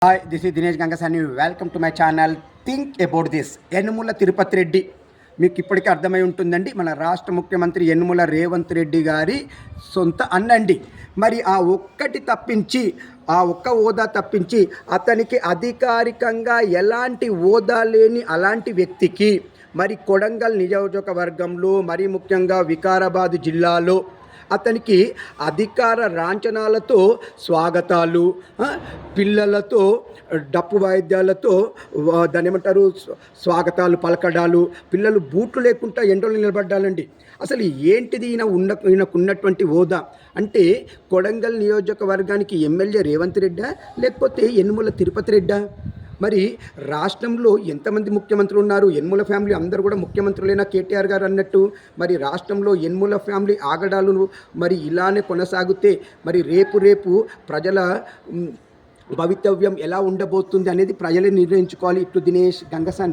Hi, this is Dinesh Gangasani. Welcome to my channel think about this. Yanamala Tirupati Reddy మీకు ఇప్పటికీ అర్థమై ఉంటుందండి. మన రాష్ట్ర ముఖ్యమంత్రి యనుమల రేవంత్ రెడ్డి గారి సొంత అన్నండి. మరి ఆ ఒక్క హోదా తప్పించి అతనికి అధికారికంగా ఎలాంటి హోదా లేని అలాంటి వ్యక్తికి మరి కొడంగల్ నియోజకవర్గంలో మరి ముఖ్యంగా వికారాబాద్ జిల్లాలో అతనికి అధికార లాంఛనాలతో స్వాగతాలు, పిల్లలతో డప్పు వాయిద్యాలతో దాని ఏమంటారు స్వాగతాలు పలకడాలు, పిల్లలు బూట్లు లేకుండా ఎండలో నిలబడ్డాలండి. అసలు ఏంటిది ఈయనకున్నటువంటి హోదా అంటే కొడంగల్ నియోజకవర్గానికి ఎమ్మెల్యే రేవంత్ రెడ్డా లేకపోతే యనుమల తిరుపతి రెడ్డా? మరి రాష్ట్రంలో ఎంతమంది ముఖ్యమంత్రులు ఉన్నారు? యనుమల ఫ్యామిలీ అందరూ కూడా ముఖ్యమంత్రులైనా కేటీఆర్ గారు అన్నట్టు మరి రాష్ట్రంలో యనుమల ఫ్యామిలీ ఆగడాలు మరి ఇలానే కొనసాగితే మరి రేపు ప్రజల భవితవ్యం ఎలా ఉండబోతుంది అనేది ప్రజలే నిర్ణయించుకోవాలి. ఇట్లు దినేష్ గంగసాని.